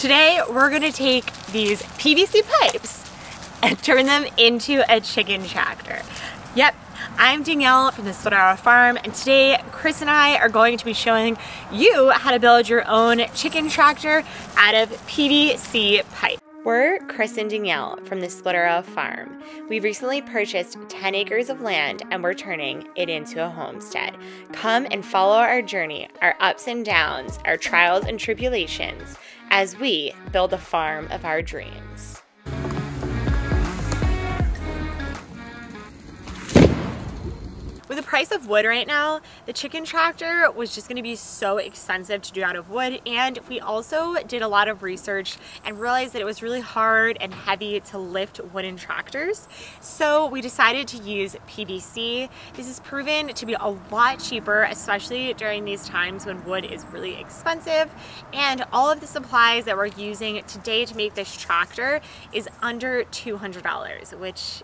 Today we're gonna take these PVC pipes and turn them into a chicken tractor. Yep, I'm Danielle from the Split Farm, and today Chris and I are going to be showing you how to build your own chicken tractor out of PVC pipe. We're Chris and Danielle from the Split Farm. We recently purchased 10 acres of land and we're turning it into a homestead. Come and follow our journey, our ups and downs, our trials and tribulations, as we build the farm of our dreams. With the price of wood right now, the chicken tractor was just gonna be so expensive to do out of wood, and we also did a lot of research and realized that it was really hard and heavy to lift wooden tractors. So we decided to use PVC. This is proven to be a lot cheaper, especially during these times when wood is really expensive. And all of the supplies that we're using today to make this tractor is under $200, which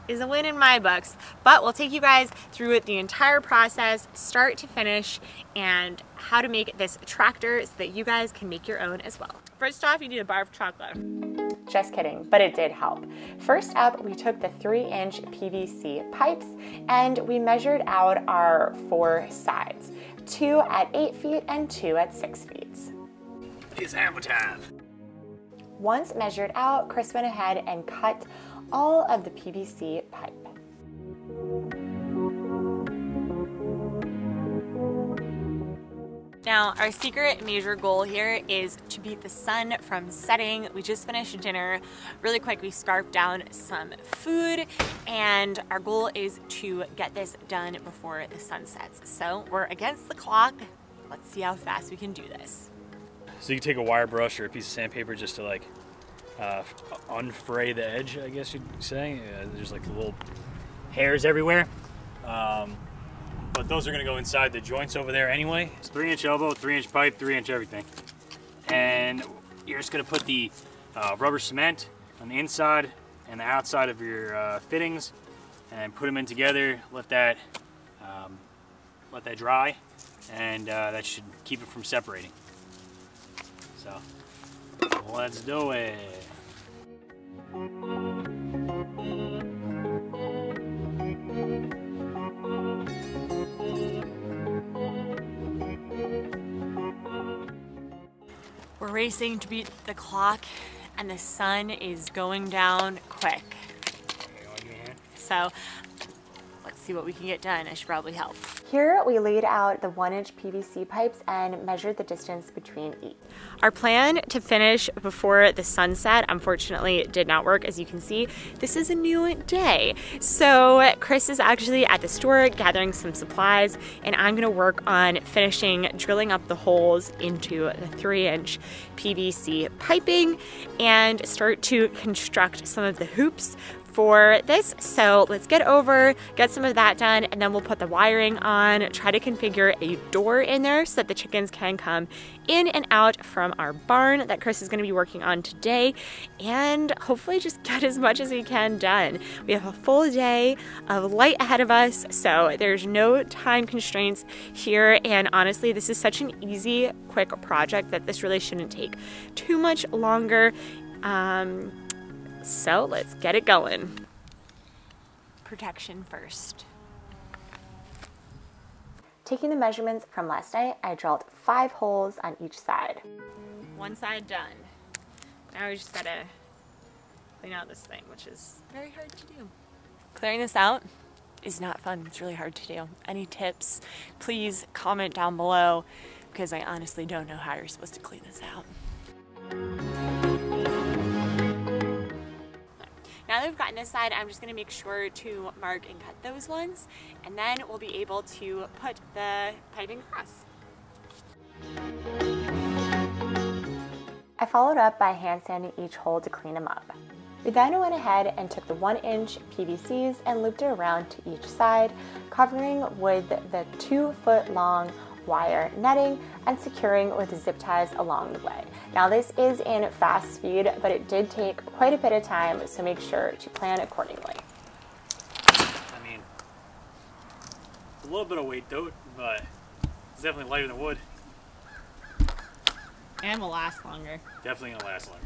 is a win in my books. But we'll take you guys through the entire process, start to finish, and how to make this tractor so that you guys can make your own as well. First off, you need a bar of chocolate. Just kidding, but it did help. First up, we took the 3-inch PVC pipes and we measured out our 4 sides, 2 at 8 feet and 2 at 6 feet. It's hammer time. Once measured out, Chris went ahead and cut all of the PVC pipe. Now, our secret major goal here is to beat the sun from setting. We just finished dinner. Really quick, we scarfed down some food, and our goal is to get this done before the sun sets. So we're against the clock. Let's see how fast we can do this. So you can take a wire brush or a piece of sandpaper just to like unfray the edge, I guess you'd say. There's like little hairs everywhere. But those are gonna go inside the joints over there anyway. It's 3-inch elbow, 3-inch pipe, 3-inch everything. And you're just gonna put the rubber cement on the inside and the outside of your fittings and put them in together, let that dry, and that should keep it from separating. So, let's do it. We're racing to beat the clock, and the sun is going down quick. So let's see what we can get done. I should probably help. Here we laid out the 1-inch PVC pipes and measured the distance between each. Our plan to finish before the sunset unfortunately did not work. As you can see, this is a new day. So Chris is actually at the store gathering some supplies, and I'm gonna work on finishing drilling up the holes into the 3-inch PVC piping and start to construct some of the hoops for this. So let's get some of that done, and then we'll put the wiring on, try to configure a door in there so that the chickens can come in and out from our barn that Chris is going to be working on today, and hopefully just get as much as we can done. We have a full day of light ahead of us, so there's no time constraints here, and honestly this is such an easy, quick project that this really shouldn't take too much longer. So let's get it going. Protection first. Taking the measurements from last night, I drilled 5 holes on each side. One side done. Now we just gotta clean out this thing, which is very hard to do. Clearing this out is not fun. It's really hard to do. Any tips, please comment down below, because I honestly don't know how you're supposed to clean this out. Now that we've gotten this side, I'm just gonna make sure to mark and cut those ones, and then we'll be able to put the piping across. I followed up by hand sanding each hole to clean them up. We then went ahead and took the 1-inch PVCs and looped it around to each side, covering with the 2-foot-long wire netting and securing with zip ties along the way. Now this is in fast speed, but it did take quite a bit of time, so make sure to plan accordingly. I mean, a little bit of weight though, but it's definitely lighter than wood. And will last longer. Definitely gonna last longer.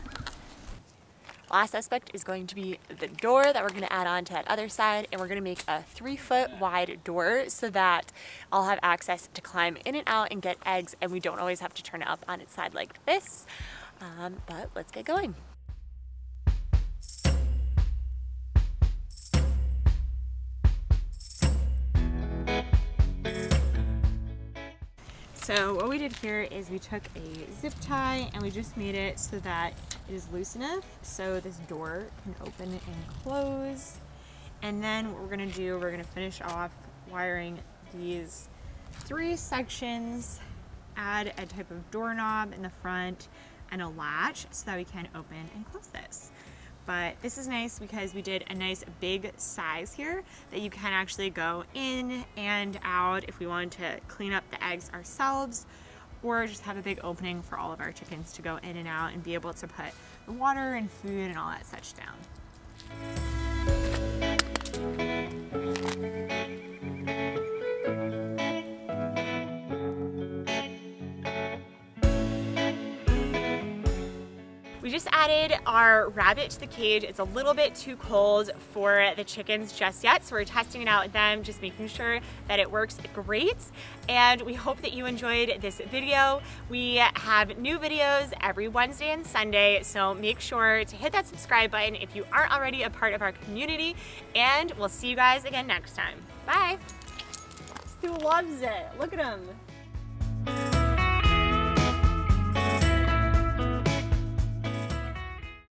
Last aspect is going to be the door that we're going to add on to that other side, and we're going to make a 3-foot wide door so that I'll have access to climb in and out and get eggs, and we don't always have to turn it up on its side like this. But let's get going. So what we did here is we took a zip tie and we just made it so that it is loose enough so this door can open and close. And then what we're gonna do, we're gonna finish off wiring these 3 sections, add a type of doorknob in the front and a latch so that we can open and close this. But this is nice because we did a nice big size here that you can actually go in and out if we wanted to clean up the eggs ourselves, or just have a big opening for all of our chickens to go in and out and be able to put the water and food and all that such down. We just added our rabbit to the cage. It's a little bit too cold for the chickens just yet, so we're testing it out with them, just making sure that it works great. And we hope that you enjoyed this video. We have new videos every Wednesday and Sunday, so make sure to hit that subscribe button if you aren't already a part of our community, and we'll see you guys again next time. Bye. Stu loves it. Look at him.